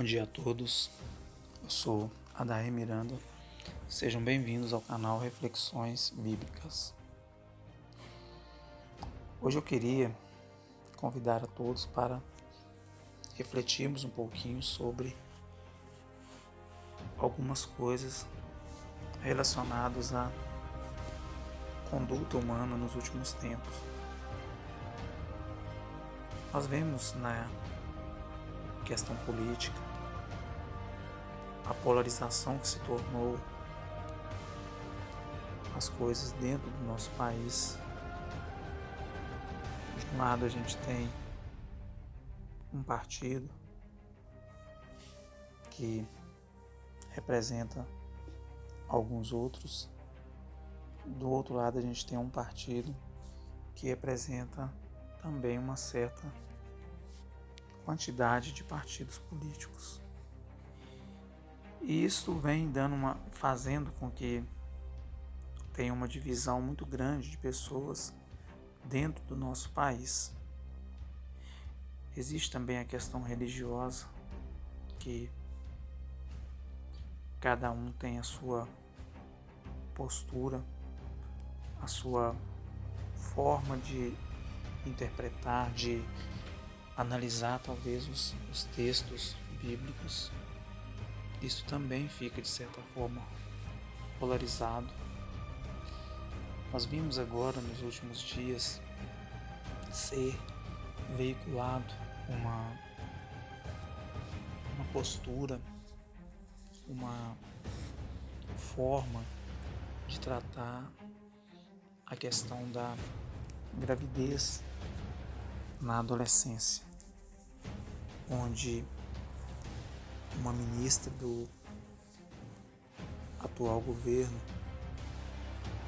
Bom dia a todos, eu sou Adair Miranda, sejam bem-vindos ao canal Reflexões Bíblicas. Hoje eu queria convidar a todos para refletirmos um pouquinho sobre algumas coisas relacionadas à conduta humana nos últimos tempos. Nós vemos na questão política a polarização que se tornou as coisas dentro do nosso país. De um lado a gente tem um partido que representa alguns outros, do outro lado a gente tem um partido que representa também uma certa quantidade de partidos políticos. E isso vem fazendo com que tenha uma divisão muito grande de pessoas dentro do nosso país. Existe também a questão religiosa, que cada um tem a sua postura, a sua forma de interpretar, de analisar talvez os textos bíblicos. Isso também fica de certa forma polarizado. Nós vimos agora nos últimos dias ser veiculado uma postura, uma forma de tratar a questão da gravidez na adolescência, onde uma ministra do atual governo,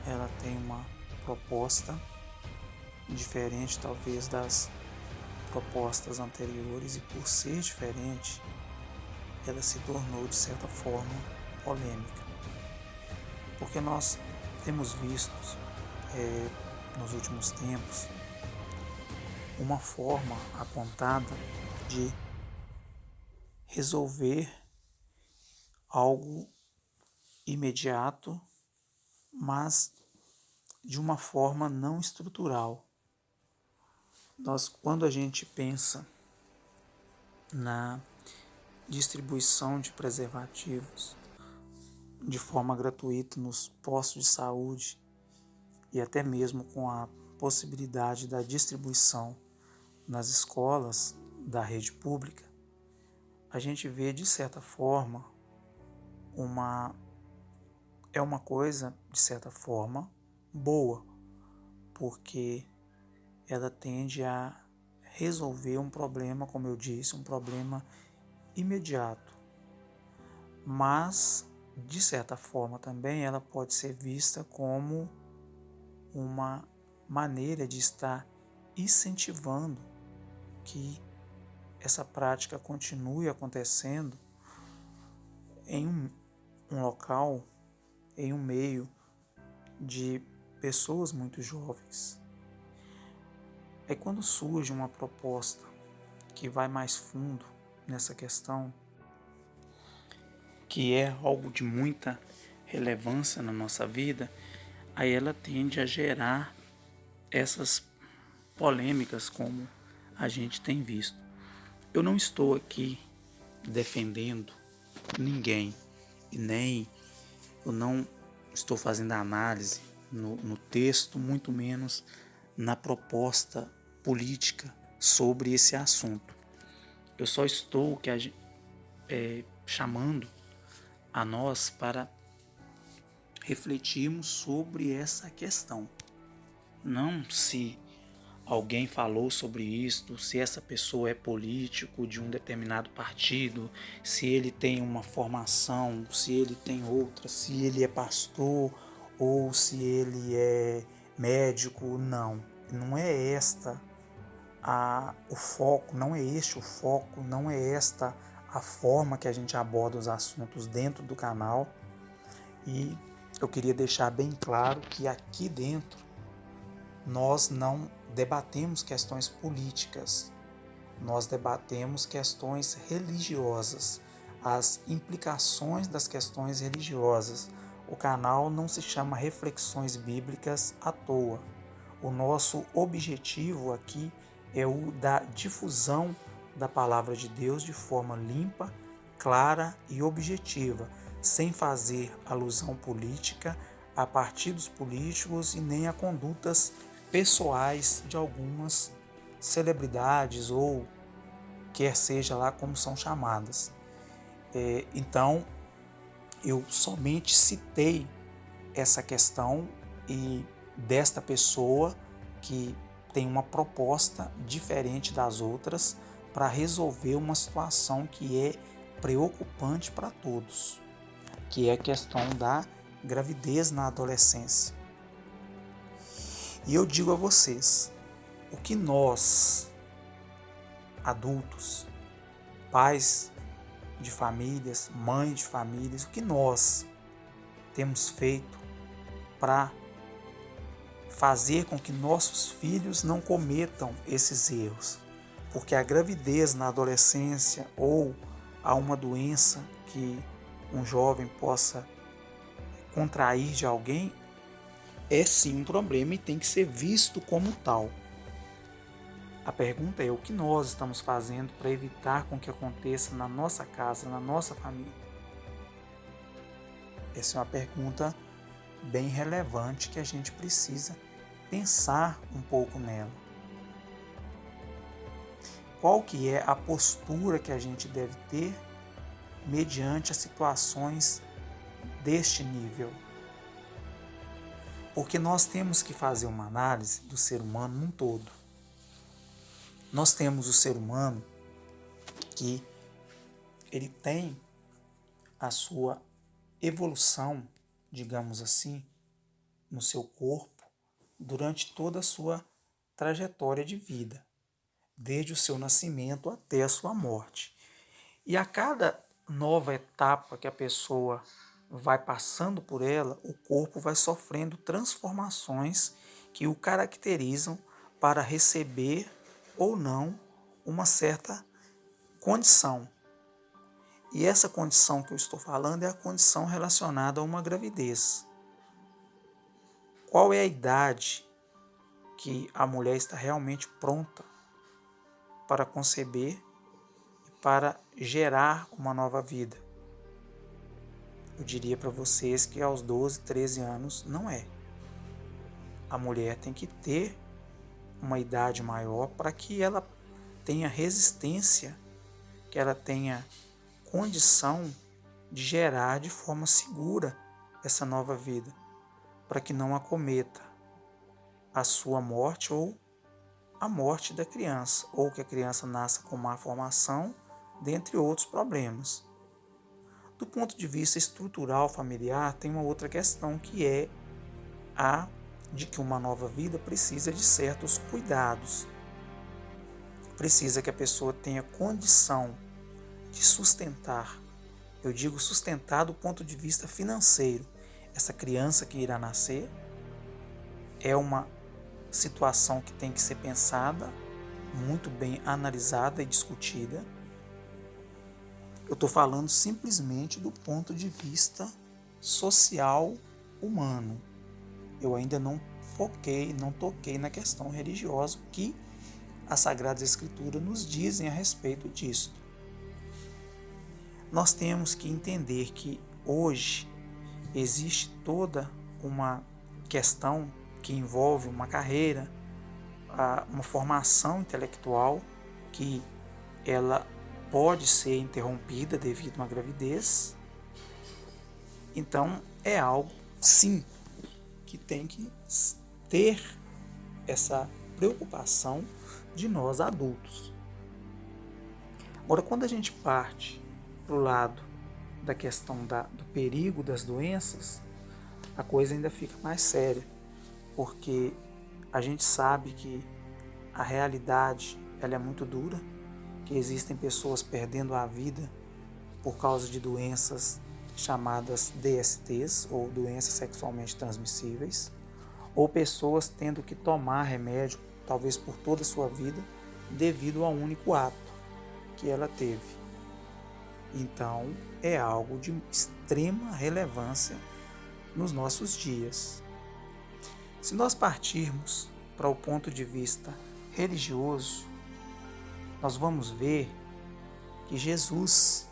ela tem uma proposta diferente talvez das propostas anteriores, e por ser diferente, ela se tornou de certa forma polêmica, porque nós temos visto nos últimos tempos uma forma apontada de resolver algo imediato, mas de uma forma não estrutural. Quando a gente pensa na distribuição de preservativos de forma gratuita nos postos de saúde e até mesmo com a possibilidade da distribuição nas escolas da rede pública, a gente vê de certa forma uma coisa de certa forma boa, porque ela tende a resolver um problema, como eu disse, um problema imediato, mas de certa forma também ela pode ser vista como uma maneira de estar incentivando que essa prática continue acontecendo em um local, em um meio de pessoas muito jovens. É quando surge uma proposta que vai mais fundo nessa questão, que é algo de muita relevância na nossa vida, aí ela tende a gerar essas polêmicas como a gente tem visto. Eu não estou aqui defendendo ninguém e nem eu não estou fazendo análise no texto, muito menos na proposta política sobre esse assunto. Eu só estou chamando a nós para refletirmos sobre essa questão. Não se alguém falou sobre isto, se essa pessoa é político de um determinado partido, se ele tem uma formação, se ele tem outra, se ele é pastor ou se ele é médico. Não é o foco, não é este o foco, não é esta a forma que a gente aborda os assuntos dentro do canal. E eu queria deixar bem claro que aqui dentro nós não debatemos questões políticas, nós debatemos questões religiosas, as implicações das questões religiosas. O canal não se chama Reflexões Bíblicas à toa. O nosso objetivo aqui é o da difusão da palavra de Deus de forma limpa, clara e objetiva, sem fazer alusão política a partidos políticos e nem a condutas pessoais de algumas celebridades ou quer seja lá como são chamadas. Então, eu somente citei essa questão e desta pessoa que tem uma proposta diferente das outras para resolver uma situação que é preocupante para todos, que é a questão da gravidez na adolescência. E eu digo a vocês, o que nós, adultos, pais de famílias, mães de famílias, o que nós temos feito para fazer com que nossos filhos não cometam esses erros? Porque a gravidez na adolescência ou a uma doença que um jovem possa contrair de alguém é sim um problema e tem que ser visto como tal. A pergunta é o que nós estamos fazendo para evitar com que aconteça na nossa casa, na nossa família? Essa é uma pergunta bem relevante que a gente precisa pensar um pouco nela. Qual que é a postura que a gente deve ter mediante as situações deste nível? Porque nós temos que fazer uma análise do ser humano num todo. Nós temos o ser humano que ele tem a sua evolução, digamos assim, no seu corpo durante toda a sua trajetória de vida, desde o seu nascimento até a sua morte. E a cada nova etapa que a pessoa vai passando por ela, o corpo vai sofrendo transformações que o caracterizam para receber ou não uma certa condição. E essa condição que eu estou falando é a condição relacionada a uma gravidez. Qual é a idade que a mulher está realmente pronta para conceber e para gerar uma nova vida? Eu diria para vocês que aos 12, 13 anos não é. A mulher tem que ter uma idade maior para que ela tenha resistência, que ela tenha condição de gerar de forma segura essa nova vida, para que não acometa a sua morte ou a morte da criança, ou que a criança nasça com má formação, dentre outros problemas. Do ponto de vista estrutural familiar, tem uma outra questão que é a de que uma nova vida precisa de certos cuidados. Precisa que a pessoa tenha condição de sustentar. Eu digo sustentar do ponto de vista financeiro. Essa criança que irá nascer é uma situação que tem que ser pensada, muito bem analisada e discutida. Eu estou falando simplesmente do ponto de vista social humano. Eu ainda não toquei na questão religiosa, o que as Sagradas Escrituras nos dizem a respeito disso. Nós temos que entender que hoje existe toda uma questão que envolve uma carreira, uma formação intelectual que ela pode ser interrompida devido a uma gravidez. Então é algo, sim, que tem que ter essa preocupação de nós adultos. Agora, quando a gente parte para o lado da questão do perigo das doenças, a coisa ainda fica mais séria, porque a gente sabe que a realidade ela é muito dura, que existem pessoas perdendo a vida por causa de doenças chamadas DSTs, ou doenças sexualmente transmissíveis, ou pessoas tendo que tomar remédio, talvez por toda a sua vida, devido a um único ato. que ela teve. Então, é algo de extrema relevância nos nossos dias. Se nós partirmos para o ponto de vista religioso, nós vamos ver que Jesus,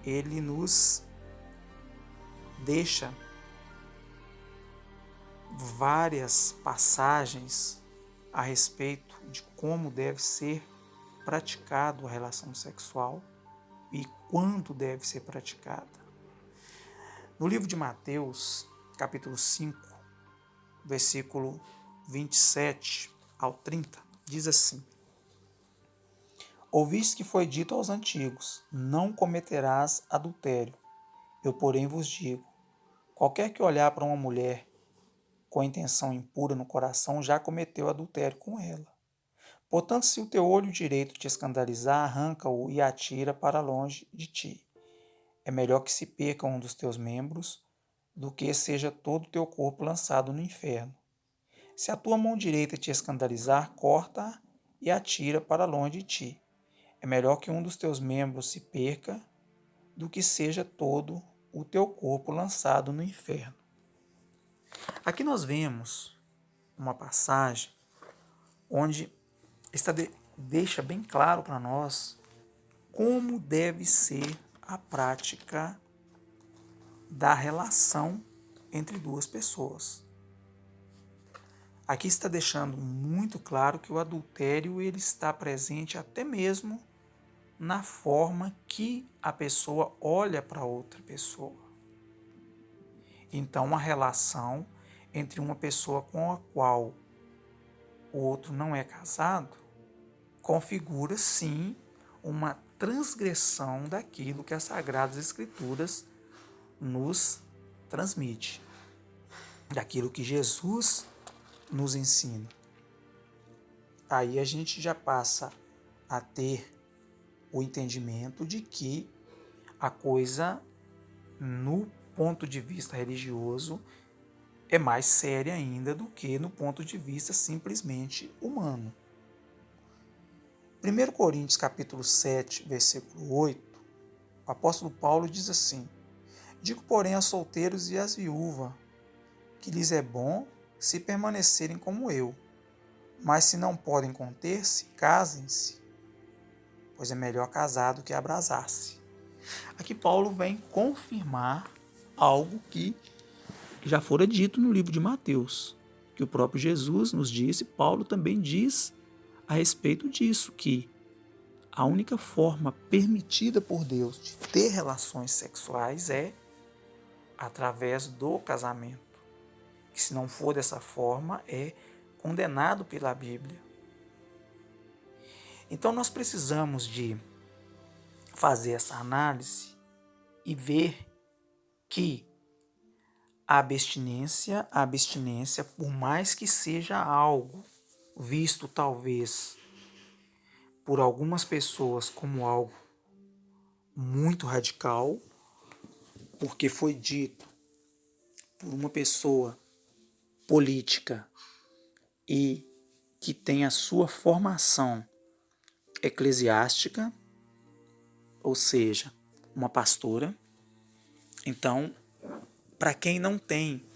ele nos deixa várias passagens a respeito de como deve ser praticado a relação sexual e quando deve ser praticada. No livro de Mateus, capítulo 5, versículo 27 ao 30, diz assim: Ouvistes que foi dito aos antigos, não cometerás adultério. Eu, porém, vos digo, qualquer que olhar para uma mulher com intenção impura no coração já cometeu adultério com ela. Portanto, se o teu olho direito te escandalizar, arranca-o e atira para longe de ti. É melhor que se perca um dos teus membros do que seja todo o teu corpo lançado no inferno. Se a tua mão direita te escandalizar, corta-a e atira para longe de ti. É melhor que um dos teus membros se perca do que seja todo o teu corpo lançado no inferno. Aqui nós vemos uma passagem onde deixa bem claro para nós como deve ser a prática da relação entre duas pessoas. Aqui está deixando muito claro que o adultério ele está presente até mesmo na forma que a pessoa olha para outra pessoa. Então, a relação entre uma pessoa com a qual o outro não é casado configura, sim, uma transgressão daquilo que as Sagradas Escrituras nos transmite, daquilo que Jesus nos ensina. Aí a gente já passa a ter o entendimento de que a coisa, no ponto de vista religioso, é mais séria ainda do que no ponto de vista simplesmente humano. 1 Coríntios capítulo 7, versículo 8, o apóstolo Paulo diz assim: Digo, porém, aos solteiros e às viúvas, que lhes é bom se permanecerem como eu, mas se não podem conter-se, casem-se, pois é melhor casar do que abrasar-se. Aqui Paulo vem confirmar algo que já fora dito no livro de Mateus, que o próprio Jesus nos disse, Paulo também diz a respeito disso, que a única forma permitida por Deus de ter relações sexuais é através do casamento, que se não for dessa forma é condenado pela Bíblia. Então nós precisamos de fazer essa análise e ver que a abstinência, por mais que seja algo visto talvez por algumas pessoas como algo muito radical, porque foi dito por uma pessoa política e que tem a sua formação eclesiástica, ou seja, uma pastora. Então, para quem não tem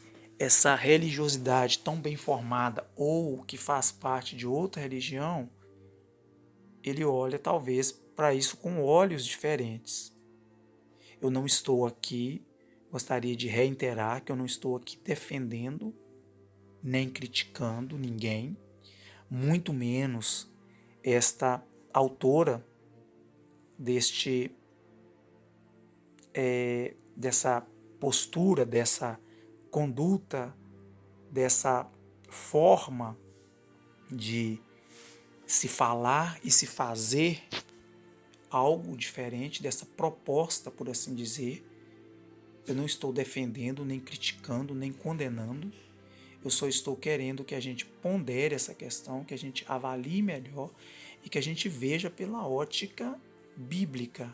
essa religiosidade tão bem formada ou que faz parte de outra religião, ele olha talvez para isso com olhos diferentes. Eu não estou aqui, gostaria de reiterar que eu não estou aqui defendendo nem criticando ninguém, muito menos esta autora dessa postura, dessa conduta, dessa forma de se falar e se fazer algo diferente, dessa proposta, por assim dizer. Eu não estou defendendo, nem criticando, nem condenando. Eu só estou querendo que a gente pondere essa questão, que a gente avalie melhor e que a gente veja pela ótica bíblica,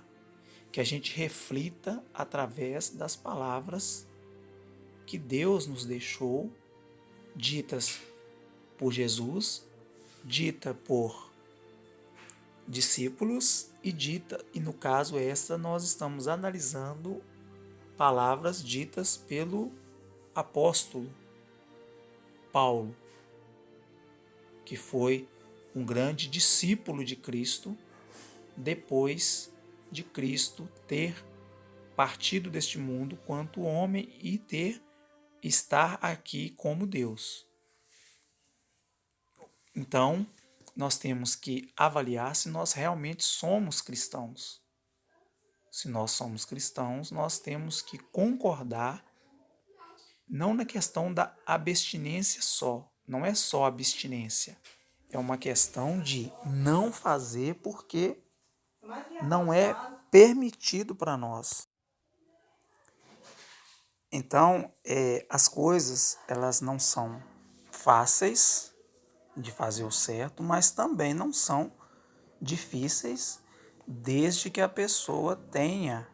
que a gente reflita através das palavras que Deus nos deixou, ditas por Jesus, dita por discípulos e dita, e no caso esta nós estamos analisando palavras ditas pelo apóstolo Paulo, que foi um grande discípulo de Cristo depois de Cristo ter partido deste mundo quanto homem e estar aqui como Deus. Então, nós temos que avaliar se nós realmente somos cristãos. Se nós somos cristãos, nós temos que concordar, não na questão da abstinência só, não é só abstinência, é uma questão de não fazer porque não é permitido para nós. Então, as coisas, elas não são fáceis de fazer o certo, mas também não são difíceis, desde que a pessoa tenha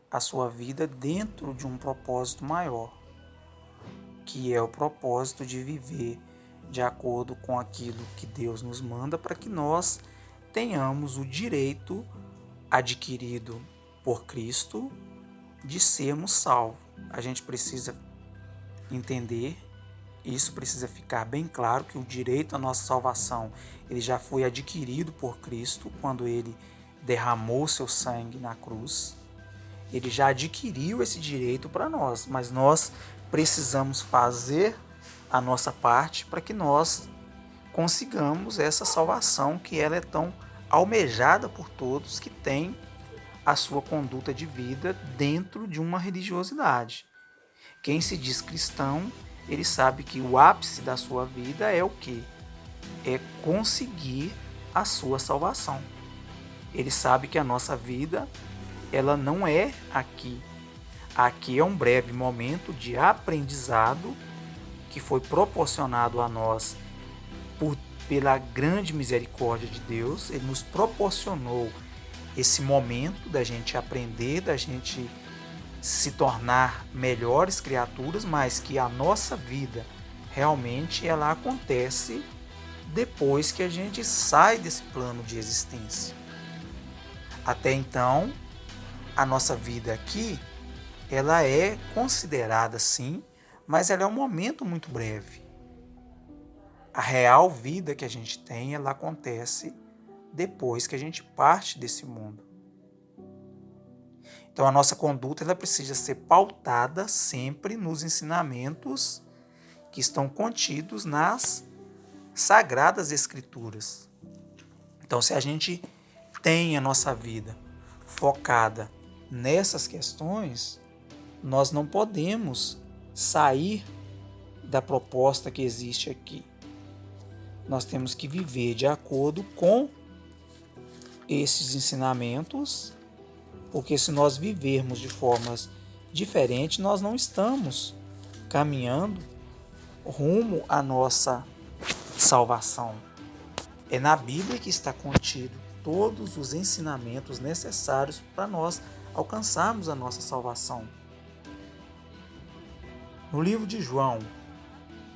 a sua vida dentro de um propósito maior, que é o propósito de viver de acordo com aquilo que Deus nos manda, para que nós tenhamos o direito adquirido por Cristo de sermos salvos. A gente precisa entender, isso precisa ficar bem claro, que o direito à nossa salvação ele já foi adquirido por Cristo quando ele derramou seu sangue na cruz. Ele já adquiriu esse direito para nós, mas nós precisamos fazer a nossa parte para que nós consigamos essa salvação, que ela é tão almejada por todos que têm a sua conduta de vida dentro de uma religiosidade. Quem se diz cristão, ele sabe que o ápice da sua vida é o quê? É conseguir a sua salvação. Ele sabe que a nossa vida, ela não é aqui. Aqui é um breve momento de aprendizado que foi proporcionado a nós pela grande misericórdia de Deus. Ele nos proporcionou esse momento da gente aprender, da gente se tornar melhores criaturas, mas que a nossa vida realmente ela acontece depois que a gente sai desse plano de existência. Até então, a nossa vida aqui, ela é considerada sim, mas ela é um momento muito breve. A real vida que a gente tem, ela acontece depois que a gente parte desse mundo. Então a nossa conduta ela precisa ser pautada sempre nos ensinamentos que estão contidos nas Sagradas Escrituras. Então se a gente tem a nossa vida focada nessas questões, nós não podemos sair da proposta que existe aqui. Nós temos que viver de acordo com esses ensinamentos, porque se nós vivermos de formas diferentes, nós não estamos caminhando rumo à nossa salvação. É na Bíblia que está contido todos os ensinamentos necessários para nós alcançarmos a nossa salvação. No livro de João,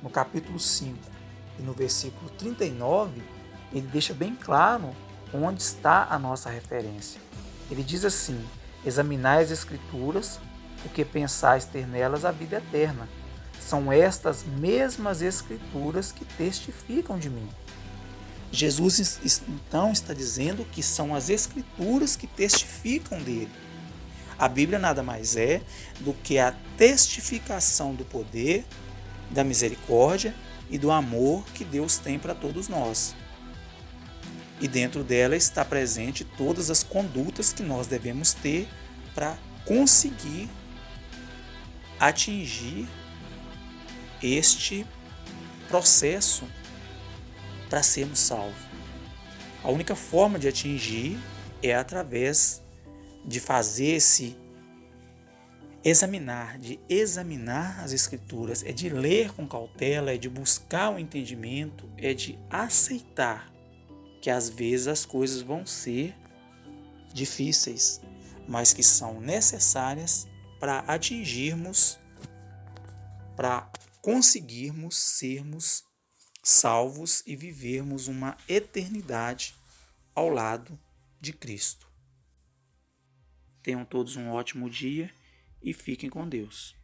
no capítulo 5 e no versículo 39, ele deixa bem claro onde está a nossa referência. Ele diz assim: examinai as Escrituras, porque pensais ter nelas a vida eterna. São estas mesmas Escrituras que testificam de mim. Jesus então está dizendo que são as Escrituras que testificam dele. A Bíblia nada mais é do que a testificação do poder, da misericórdia e do amor que Deus tem para todos nós. E dentro dela está presente todas as condutas que nós devemos ter para conseguir atingir este processo para sermos salvos. A única forma de atingir é através de fazer esse de examinar as Escrituras, é de ler com cautela, é de buscar o entendimento, é de aceitar que às vezes as coisas vão ser difíceis, mas que são necessárias para atingirmos, para conseguirmos sermos salvos e vivermos uma eternidade ao lado de Cristo. Tenham todos um ótimo dia e fiquem com Deus.